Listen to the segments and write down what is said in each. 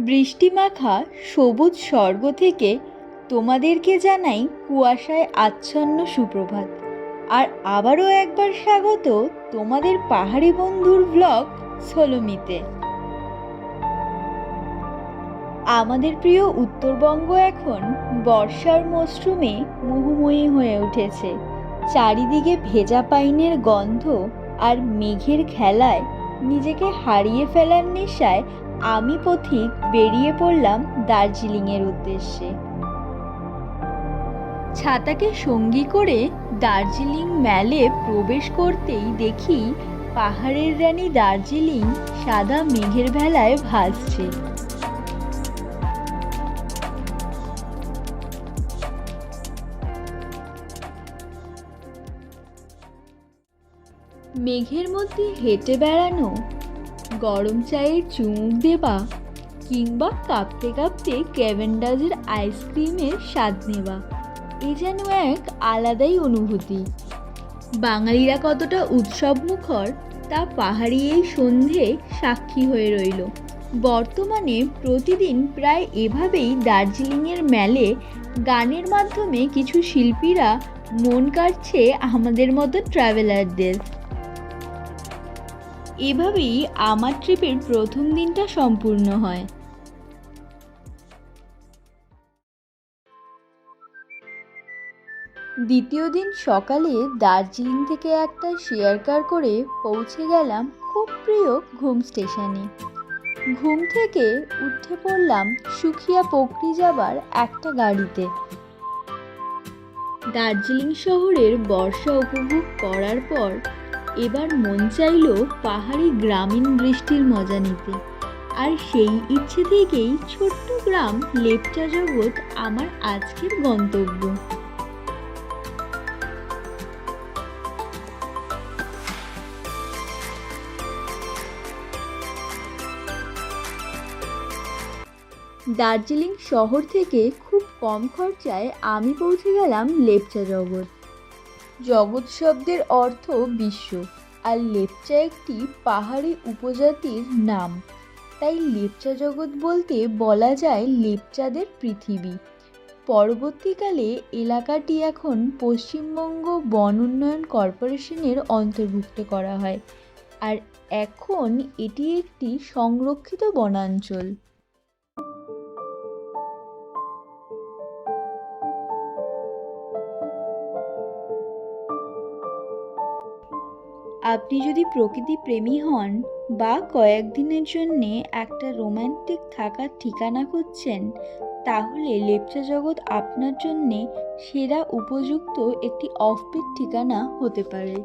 বৃষ্টিমাখা সবুজ স্বর্গ থেকে তোমাদেরকে জানাই কুয়াশায় আচ্ছন্ন সুপ্রভাত। আর আবারও একবার স্বাগত তোমাদের পাহাড়ি বন্ধুর ব্লগ সোলোমিতে। আমাদের প্রিয় উত্তরবঙ্গ এখন বর্ষার মরশুমে মোহময়ী হয়ে উঠেছে। চারিদিকে ভেজা পাইনের গন্ধ আর মেঘের খেলায় নিজেকে হারিয়ে ফেলার নেশায় আমি পথিক বেরিয়ে পড়লাম দার্জিলিংয়ের উদ্দেশ্যে। ছাতাকে সঙ্গী করে দার্জিলিং ম্যালে প্রবেশ করতেই দেখি পাহাড়ের রানী দার্জিলিং সাদা মেঘের ভেলায় ভাসছে। মেঘের মধ্যে হেঁটে বেড়ানো, গরম চায়ের চুমুক দেওয়া কিংবা কাঁপতে কাঁপতে ক্যাভেন্ডাজের আইসক্রিমের স্বাদ নেওয়া, এ যেন এক আলাদাই অনুভূতি। বাঙালিরা কতটা উৎসবমুখর তা পাহাড়ি এই সন্ধে সাক্ষী হয়ে রইল। বর্তমানে প্রতিদিন প্রায় এভাবেই দার্জিলিংয়ের মেলে গানের মাধ্যমে কিছু শিল্পীরা মন কাড়ছে আমাদের মতো ট্রাভেলারদের। এভাবেই আমার ট্রিপের প্রথম দিনটা সম্পূর্ণ হয়। দ্বিতীয় দিন সকালে দার্জিলিং থেকে একটা শেয়ার কার করে পৌঁছে গেলাম খুব প্রিয় ঘুম স্টেশনে। ঘুম থেকে উঠে পড়লাম সুখিয়াপোখরি যাবার একটা গাড়িতে। দার্জিলিং শহরের বর্ষা উপভোগ করার পর এবার মন চাইল পাহাড়ি গ্রামীণ বৃষ্টির মজা নিতে। আর সেই ইচ্ছে থেকেই ছোট্ট গ্রাম লেপচা জগৎ আমার আজকের গন্তব্য। দার্জিলিং শহর থেকে খুব কম খরচায় আমি পৌঁছে গেলাম লেপচা জগৎ। জগৎ শব্দের অর্থ বিশ্ব, আর লেপচা একটি পাহাড়ি উপজাতির নাম, তাই লেপচা জগৎ বলতে বলা যায় লেপচাদের পৃথিবী। পরবর্তীকালে এলাকাটি এখন পশ্চিমবঙ্গ বন উন্নয়ন কর্পোরেশনের অন্তর্ভুক্ত করা হয়, আর এখন এটি একটি সংরক্ষিত বনাঞ্চল। আপনি যদি প্রকৃতি প্রেমী হন বা কয়েকদিনের জন্যে একটা রোম্যান্টিক থাকার ঠিকানা খুঁজছেন, তাহলে লেপচা জগৎ আপনার জন্যে সেরা উপযুক্ত একটি অফবিট ঠিকানা হতে পারে।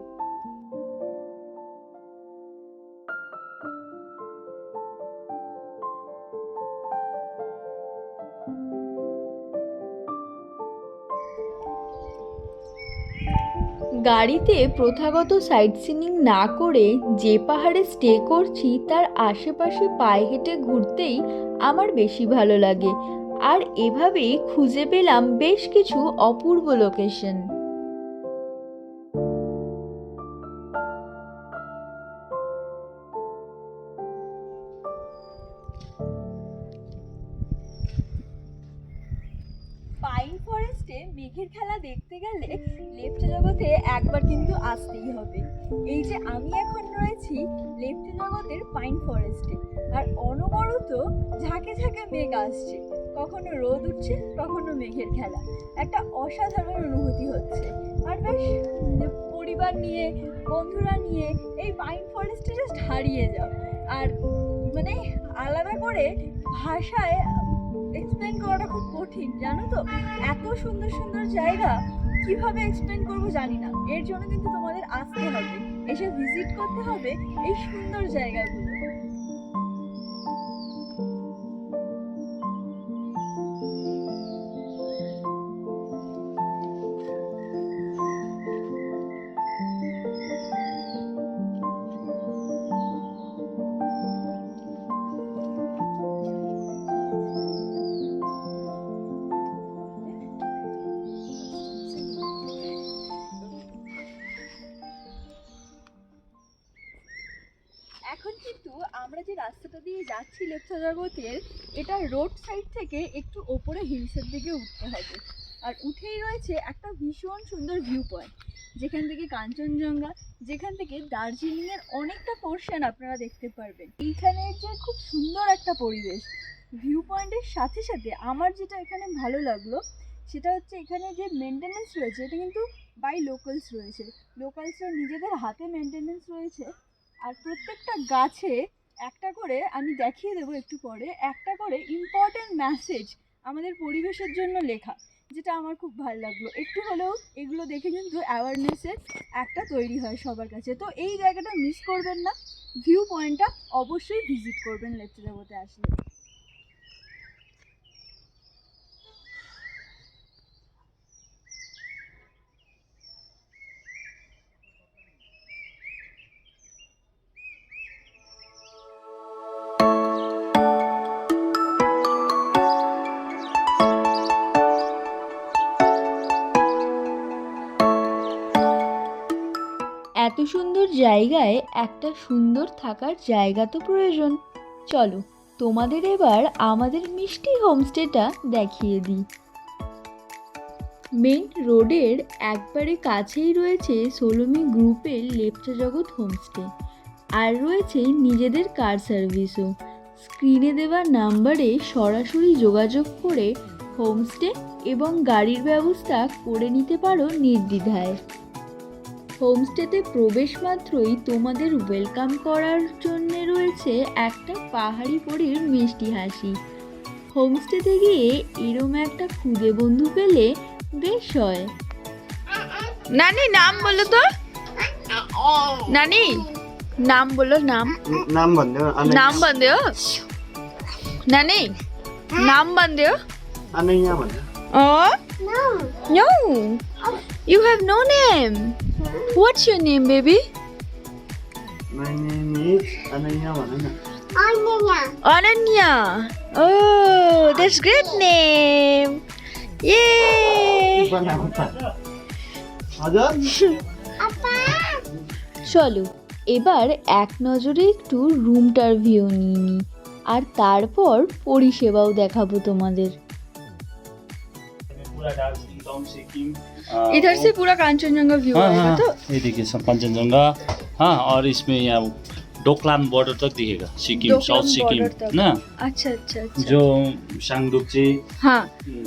গাড়িতে প্রথাগত সাইটসিইং না করে যে পাহাড়ে স্টে করছি তার আশেপাশে পায়ে হেঁটে ঘুরতেই আমার বেশি ভালো লাগে। আর এভাবেই খুঁজে পেলাম বেশ কিছু অপূর্ব লোকেশন। পাইন ফরেস্টে মেঘের খেলা দেখতে গেলে লেপচা জগতে একবার কিন্তু আসতেই হবে। এই যে আমি এখন রয়েছি লেপচা জগতের পাইন ফরেস্টে, আর অনবরত ঝাঁকে ঝাঁকে মেঘ আসছে, কখনো রোদ উঠছে কখনো মেঘের খেলা। একটা অসাধারণ অনুভূতি হচ্ছে। আর বেশ পরিবার নিয়ে বন্ধুরা নিয়ে এই পাইন ফরেস্টে জাস্ট হারিয়ে যাও। আর মানে আলাদা করে ভাষায় এক্সপ্লেন করাটা খুব কঠিন, জানো তো। এত সুন্দর সুন্দর জায়গা কিভাবে এক্সপ্লেন করবো জানি না। এর জন্য কিন্তু তোমাদের আসতে হবে, এসে ভিজিট করতে হবে এই সুন্দর জায়গাগুলো। এখন কিন্তু আমরা যে রাস্তাটা দিয়ে যাচ্ছি লেপচা জগতের, এটা রোড সাইড থেকে একটু ওপরে হিলসের দিকে উঠতে হবে। আর উঠেই রয়েছে একটা ভীষণ সুন্দর ভিউ পয়েন্ট, যেখান থেকে কাঞ্চনজঙ্ঘা, যেখান থেকে দার্জিলিংয়ের অনেকটা পোর্শন আপনারা দেখতে পারবেন। এইখানের যে খুব সুন্দর একটা পরিবেশ, ভিউ পয়েন্টের সাথে সাথে আমার যেটা এখানে ভালো লাগলো সেটা হচ্ছে এখানে যে মেনটেনেন্স রয়েছে এটা কিন্তু বাই লোকালস রয়েছে। লোকালসরা নিজেদের হাতে মেনটেনেন্স রয়েছে। আর প্রত্যেকটা গাছে একটা করে, আমি দেখিয়ে দেবো একটু পরে, একটা করে ইম্পর্ট্যান্ট মেসেজ আমাদের পরিবেশের জন্য লেখা, যেটা আমার খুব ভালো লাগলো। একটু হলেও এগুলো দেখে কিন্তু অ্যাওয়ারনেসের একটা তৈরি হয় সবার কাছে। তো এই জায়গাটা মিস করবেন না, ভিউ পয়েন্টটা অবশ্যই ভিজিট করবেন লেপচা জগতে আসলে। এত সুন্দর জায়গায় একটা সুন্দর থাকার জায়গা তো প্রয়োজন। চলো তোমাদের এবার আমাদের মিষ্টি হোমস্টেটা দেখিয়ে দিই। মেইন রোডের একবারে কাছেই রয়েছে সোলোমি গ্রুপের লেপচা জগৎ হোমস্টে, আর রয়েছে নিজেদের কার সার্ভিসও। স্ক্রিনে দেওয়া নাম্বারে সরাসরি যোগাযোগ করে হোমস্টে এবং গাড়ির ব্যবস্থা করে নিতে পারো নির্দ্বিধায়। হোমস্টেতে প্রবেশ মাত্রই তোমাদের ওয়েলকাম করার জন্য রয়েছে একটা পাহাড়ি পরীর মিষ্টি হাসি। হোমস্টেতে গিয়ে এরম একটা খুদে বন্ধু পেলে বেশ হয়। নানি নাম বলো তো, নানি নাম বলো, নাম नाम बंदे हो नानी, नाम बंदे हो? Oh no, you have no name. What's your name, baby? My name is Ananya. Ananya. Oh, that's great name. Yay. চলো এবার এক নজরে একটু রুমটার ভিউ নিয়ে নিই, আর তারপর পরিষেবাও দেখাবো তোমাদের। इधर से पूरा कांचनजंगा व्यू आएगा तो? ये देखिए सब कांचनजंगा। हाँ, और इसमें यहाँ डोकलाम बॉर्डर तक दिखेगा, सिक्किम, साउथ सिक्किम ना। अच्छा अच्छा अच्छा। जो शांगडुपचे, हाँ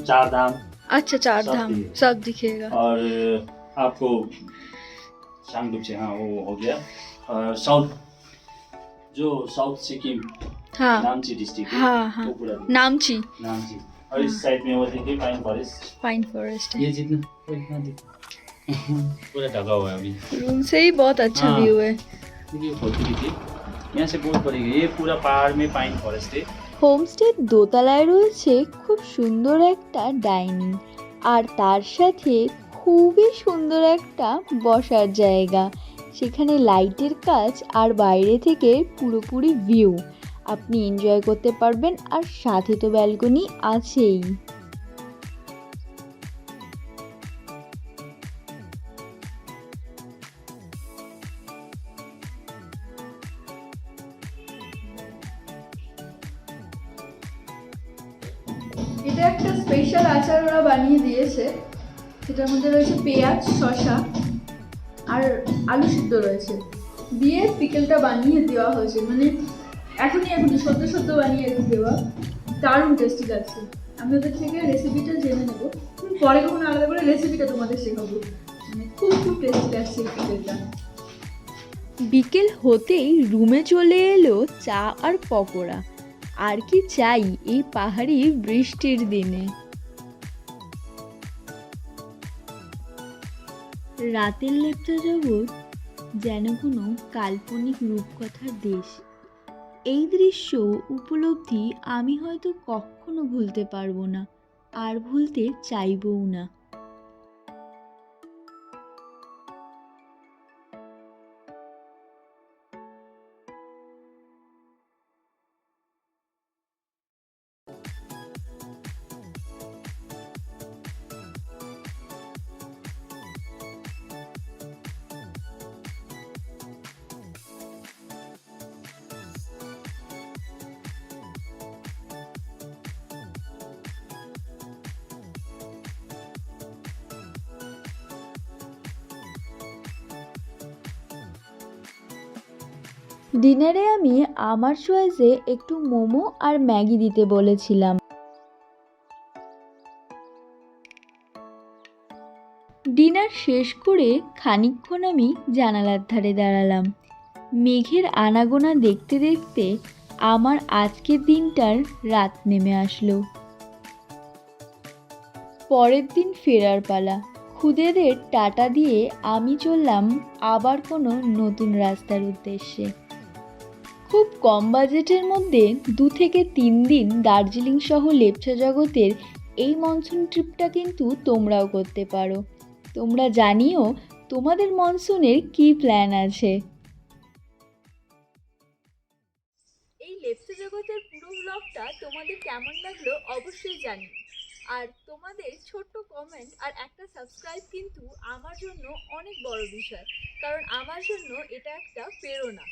चार धाम, अच्छा, चार धाम सब दिखेगा। और आपको शांगडुपचे, हाँ वो हो गया। और साउथ, जो साउथ सिक्किम, हाँ नामची डिस्ट्रिक्ट, हाँ हाँ, नामची। और इस साइड में वो देखिए पाइन फॉरेस्ट। पाइन फॉरेस्ट है। ये जितना पूरा ढका हुआ है अभी। रूम से ही बहुत अच्छा हाँ। व्यू है। देखिए फोटो देखिए, यहाँ से बहुत पड़ेगा, ये पूरा पहाड़ में पाइन फॉरेस्ट है। হোমস্টের দোতলায় রয়েছে খুব সুন্দর একটা ডাইনিং, আর তার সাথে খুবই সুন্দর একটা বসার জায়গা। সেখানে লাইটের কাজ আর বাইরে থেকে পুরোপুরি ভিউ আপনি এনজয় করতে পারবেন, আর সাথে তো ব্যালকনি আছেই। এটা একটা স্পেশাল আচার ওরা বানিয়ে দিয়েছে, সেটার মধ্যে রয়েছে পেঁয়াজ, শসা আর আলু সিদ্ধ রয়েছে, দিয়ে পিকেলটা বানিয়ে দেওয়া হয়েছে। মানে এখনই সদ্য বানিয়ে দেওয়া, দারুণ টেস্টি লাগছে। আমি ওদের থেকে রেসিপিটা জেনে নেবো, পরে কখনো আলাদা করে রেসিপিটা তোমাদের শেখাবো। মানে খুব টেস্টি লাগছে এই পিকেলটা। বিকেল হতেই রুমে চলে এলো চা আর পকোড়া, আর কি চাই এই পাহাড়ি বৃষ্টির দিনে। রাতের লেপচা জগৎ যেন কোনো কাল্পনিক রূপকথার দেশ। এই দৃশ্য উপলব্ধি আমি হয়তো কখনো ভুলতে পারবো না, আর ভুলতে চাইবও না। ডিনারে আমি আমার চয়েসে একটু মোমো আর ম্যাগি দিতে বলেছিলাম। ডিনার শেষ করে খানিকক্ষণ আমি জানালার ধারে দাঁড়ালাম। মেঘের আনাগোনা দেখতে দেখতে আমার আজকের দিনটার রাত নেমে আসলো। পরের দিন ফেরার পালা। খুদেদের টাটা দিয়ে আমি চললাম আবার কোনো নতুন রাস্তার উদ্দেশ্যে। খুব কম বাজেটের মধ্যে 2 থেকে 3 দিন দার্জিলিং সহ লেপচা জগতের এই মনসুন ট্রিপটা কিন্তু তোমরাও করতে পারো। তোমরা জানিও তোমাদের মনসুনের কী প্ল্যান আছে। এই লেপচা জগতের পুরো ব্লগটা তোমাদের কেমন লাগলো অবশ্যই জানিও। আর তোমাদের ছোট্ট কমেন্ট আর একটা সাবস্ক্রাইব কিন্তু আমার জন্য অনেক বড় বিষয়, কারণ আমার জন্য এটা একটা প্রেরণা।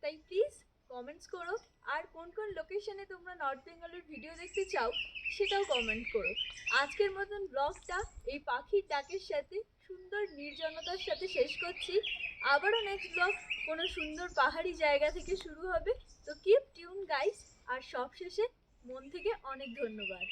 তাই প্লিজ কমেন্টস করো। আর কোন কোন লোকেশনে তোমরা নর্থ বেঙ্গলের ভিডিও দেখতে চাও সেটাও কমেন্ট করো। আজকের মতন ব্লগটা এই পাখির ডাকের সাথে সুন্দর নির্জনতার সাথে শেষ করছি। আবারও নেক্সট ব্লগ কোনো সুন্দর পাহাড়ি জায়গা থেকে শুরু হবে। তো কিপ টিউন গাইস, আর সবশেষে মন থেকে অনেক ধন্যবাদ।